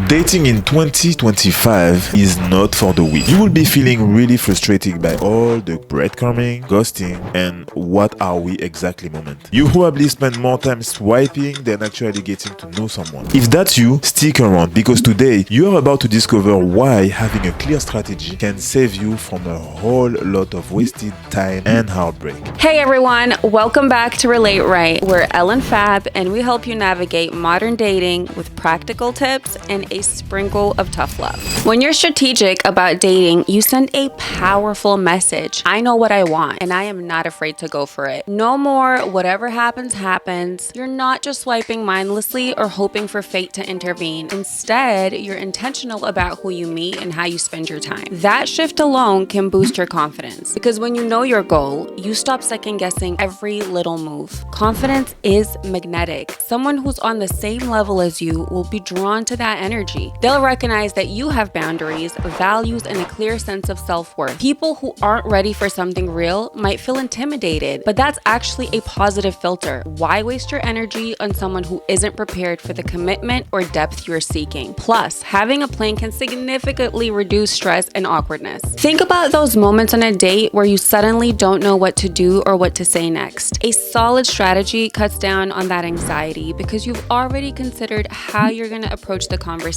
Dating in 2025 is not for the weak. You will be feeling really frustrated by all the breadcrumbing, ghosting, and what are we exactly moment. You probably spend more time swiping than actually getting to know someone. If that's you, stick around because today you are about to discover why having a clear strategy can save you from a whole lot of wasted time and heartbreak. Hey everyone, welcome back to Relate Right. We're Ellen Fab and we help you navigate modern dating with practical tips and a sprinkle of tough love. When you're strategic about dating, you send a powerful message. I know what I want and I am not afraid to go for it. No more whatever happens, happens. You're not just swiping mindlessly or hoping for fate to intervene. Instead, you're intentional about who you meet and how you spend your time. That shift alone can boost your confidence because when you know your goal, you stop second guessing every little move. Confidence is magnetic. Someone who's on the same level as you will be drawn to that energy. They'll recognize that you have boundaries, values, and a clear sense of self-worth. People who aren't ready for something real might feel intimidated, but that's actually a positive filter. Why waste your energy on someone who isn't prepared for the commitment or depth you're seeking? Plus, having a plan can significantly reduce stress and awkwardness. Think about those moments on a date where you suddenly don't know what to do or what to say next. A solid strategy cuts down on that anxiety because you've already considered how you're going to approach the conversation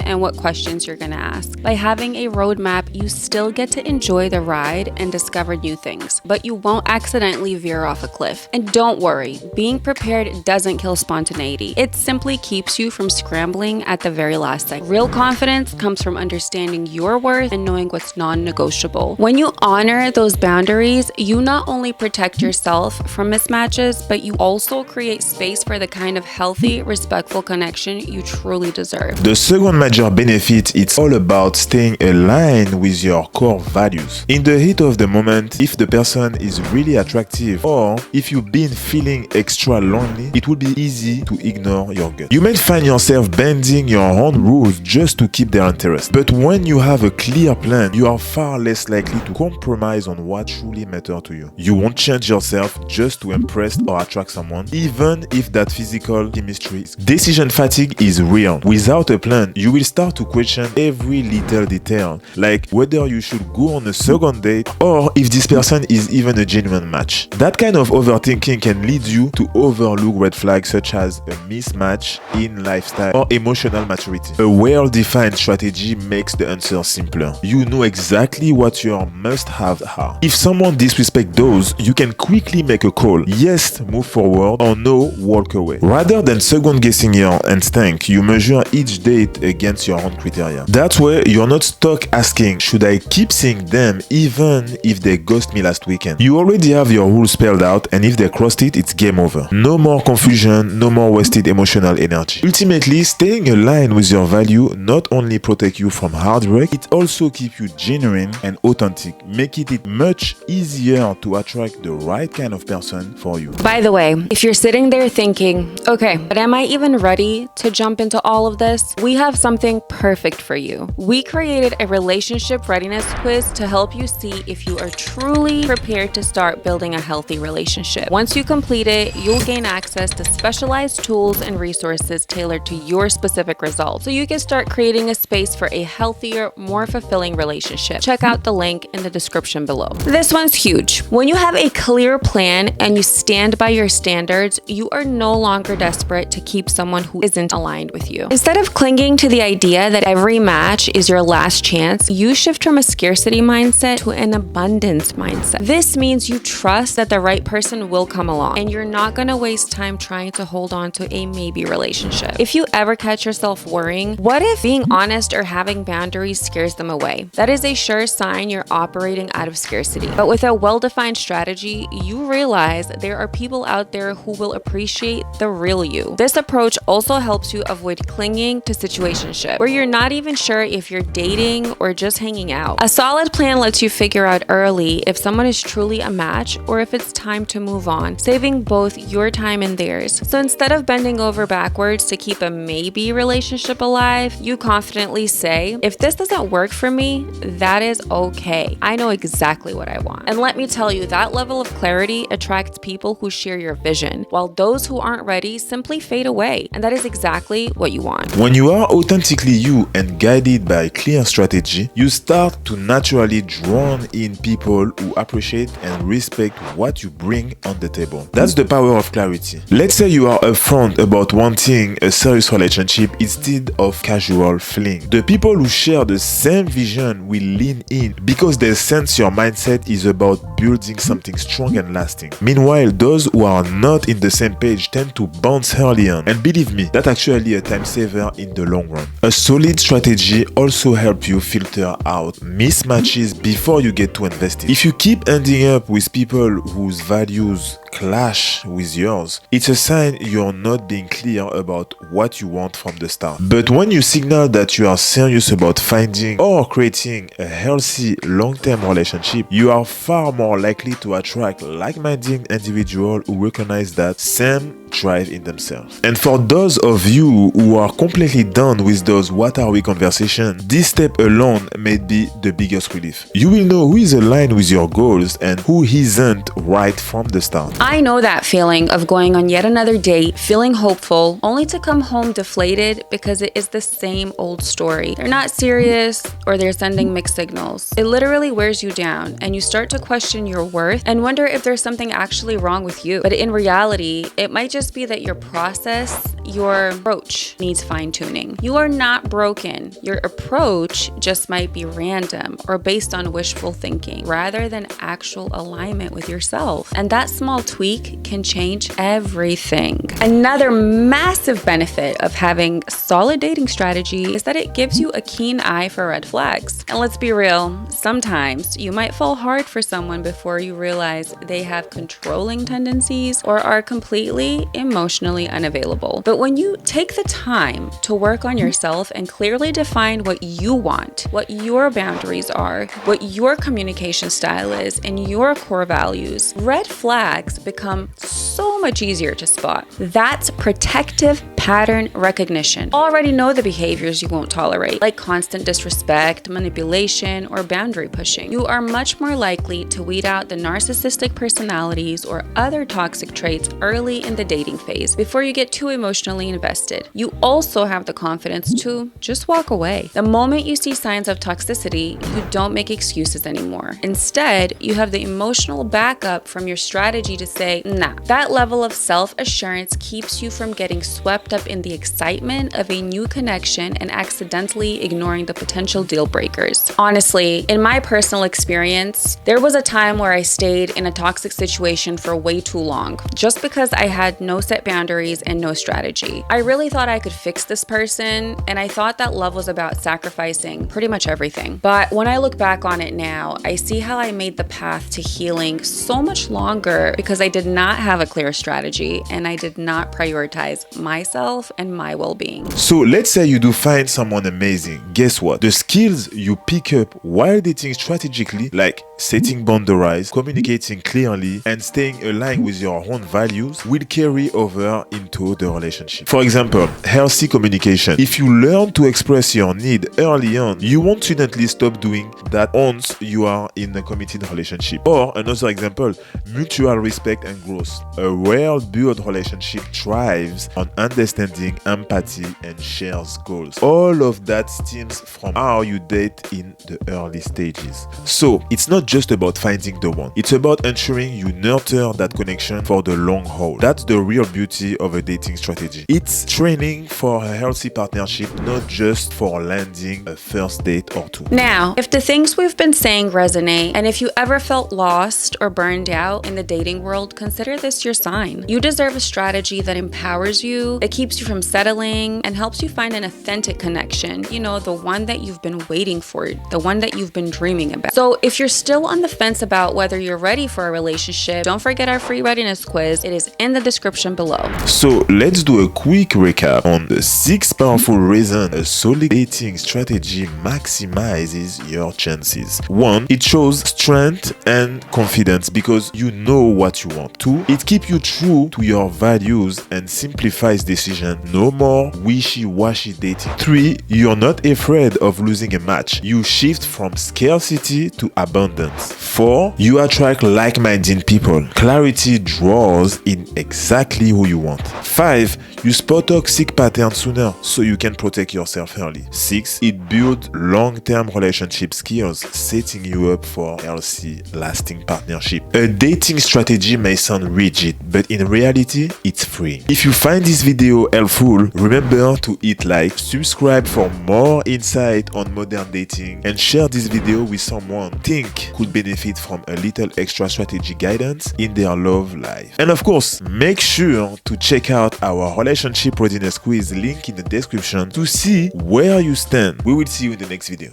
and what questions you're going to ask. By having a roadmap, you still get to enjoy the ride and discover new things, but you won't accidentally veer off a cliff. And don't worry, being prepared doesn't kill spontaneity. It simply keeps you from scrambling at the very last second. Real confidence comes from understanding your worth and knowing what's non-negotiable. When you honor those boundaries, you not only protect yourself from mismatches, but you also create space for the kind of healthy, respectful connection you truly deserve. The second major benefit is all about staying aligned with your core values. In the heat of the moment, if the person is really attractive or if you've been feeling extra lonely, it would be easy to ignore your gut. You might find yourself bending your own rules just to keep their interest. But when you have a clear plan, you are far less likely to compromise on what truly matters to you. You won't change yourself just to impress or attract someone, even if that physical chemistry is. Decision fatigue is real. Without a plan, you will start to question every little detail, like whether you should go on a second date or if this person is even a genuine match. That kind of overthinking can lead you to overlook red flags such as a mismatch in lifestyle or emotional maturity. A well-defined strategy makes the answer simpler. You know exactly what your must-have are. If someone disrespects those, you can quickly make a call. Yes, move forward, or no, walk away. Rather than second-guessing your instinct, you measure each date against your own criteria. That way, you're not stuck asking, should I keep seeing them even if they ghost me last weekend? You already have your rules spelled out, and if they crossed it, it's game over. No more confusion, no more wasted emotional energy. Ultimately, staying aligned with your value not only protect you from heartbreak, it also keeps you genuine and authentic, making it much easier to attract the right kind of person for you. By the way, if you're sitting there thinking, okay, but am I even ready to jump into all of this? We have something perfect for you. We created a relationship readiness quiz to help you see if you are truly prepared to start building a healthy relationship. Once you complete it, you'll gain access to specialized tools and resources tailored to your specific results, so you can start creating a space for a healthier, more fulfilling relationship. Check out the link in the description below. This one's huge. When you have a clear plan and you stand by your standards, you are no longer desperate to keep someone who isn't aligned with you. Instead of clinging to the idea that every match is your last chance, you shift from a scarcity mindset to an abundance mindset. This means you trust that the right person will come along and you're not going to waste time trying to hold on to a maybe relationship. If you ever catch yourself worrying, what if being honest or having boundaries scares them away? That is a sure sign you're operating out of scarcity. But with a well-defined strategy, you realize there are people out there who will appreciate the real you. This approach also helps you avoid clinging to situationship, where you're not even sure if you're dating or just hanging out. A solid plan lets you figure out early if someone is truly a match or if it's time to move on, saving both your time and theirs. So instead of bending over backwards to keep a maybe relationship alive, you confidently say, if this doesn't work for me, that is okay. I know exactly what I want. And let me tell you, that level of clarity attracts people who share your vision, while those who aren't ready simply fade away. And that is exactly what you want. When you you are authentically you and guided by a clear strategy, you start to naturally draw in people who appreciate and respect what you bring on the table. That's the power of clarity. Let's say you are upfront about wanting a serious relationship instead of casual fling. The people who share the same vision will lean in because they sense your mindset is about building something strong and lasting. Meanwhile, those who are not in the same page tend to bounce early on. And believe me, that's actually a time saver in the long run. A solid strategy also helps you filter out mismatches before you get too invested. If you keep ending up with people whose values clash with yours, it's a sign you're not being clear about what you want from the start. But when you signal that you are serious about finding or creating a healthy long-term relationship, you are far more likely to attract like-minded individuals who recognize that same drive in themselves. And for those of you who are completely done with those what are we conversations, this step alone may be the biggest relief. You will know who is aligned with your goals and who isn't right from the start. I know that feeling of going on yet another date, feeling hopeful, only to come home deflated because it is the same old story. They're not serious or they're sending mixed signals. It literally wears you down and you start to question your worth and wonder if there's something actually wrong with you. But in reality, it might just be that your process, your approach needs fine-tuning. You are not broken. Your approach just might be random or based on wishful thinking rather than actual alignment with yourself. And that small tweak can change everything. Another massive benefit of having a solid dating strategy is that it gives you a keen eye for red flags. And let's be real, sometimes you might fall hard for someone before you realize they have controlling tendencies or are completely emotionally unavailable. But when you take the time to work on yourself and clearly define what you want, what your boundaries are, what your communication style is, and your core values, red flags become so much easier to spot. That's protective pattern recognition. Already know the behaviors you won't tolerate, like constant disrespect, manipulation, or boundary pushing. You are much more likely to weed out the narcissistic personalities or other toxic traits early in the dating phase before you get too emotionally invested. You also have the confidence to just walk away. The moment you see signs of toxicity, you don't make excuses anymore. Instead, you have the emotional backup from your strategy to say, nah. That level of self-assurance keeps you from getting swept up in the excitement of a new connection and accidentally ignoring the potential deal breakers. Honestly, in my personal experience, there was a time where I stayed in a toxic situation for way too long, just because I had no set boundaries and no strategy. I really thought I could fix this person, and I thought that love was about sacrificing pretty much everything. But when I look back on it now, I see how I made the path to healing so much longer because I did not have a clear strategy and I did not prioritize myself and my well-being. So let's say you do find someone amazing. Guess what? The skills you pick up while dating strategically, like setting boundaries, communicating clearly, and staying aligned with your own values, will carry over into the relationship. For example, healthy communication. If you learn to express your need early on, you won't suddenly stop doing that once you are in a committed relationship. Or another example, mutual respect and growth. A well-built relationship thrives on understanding, empathy, and shares goals. All of that stems from how you date in the early stages. So it's not just about finding the one. It's about ensuring you nurture that connection for the long haul. That's the real beauty of a dating strategy. It's training for a healthy partnership, not just for landing a first date or two. Now, if the things we've been saying resonate, and if you ever felt lost or burned out in the dating world, consider this your sign. You deserve a strategy that empowers you, that keeps you from settling, and helps you find an authentic connection. You know, the one that you've been waiting for, the one that you've been dreaming about. So if you're still on the fence about whether you're ready for a relationship, don't forget our free readiness quiz. It is in the description below. So let's do a quick recap on the 6 powerful reasons a solid dating strategy maximizes your chances. 1. It shows strength and confidence because you know what you want. 2. It keeps you true to your values and simplifies decisions. No more wishy-washy dating. 3. You're not afraid of losing a match. You shift from scarcity to abundance. 4. You attract like-minded people. Clarity draws in exactly who you want. 5. You spot toxic patterns sooner so you can protect yourself early. 6. It builds long-term relationship skills, setting you up for healthy, lasting partnership. A dating strategy may sound rigid, but in reality, it's free. If you find this video helpful, remember to hit like, subscribe for more insight on modern dating, and share this video with someone you think could benefit from a little extra strategy guidance in their love life. And of course, make sure to check out our relationship readiness quiz link in the description to see where you stand. We will see you in the next video.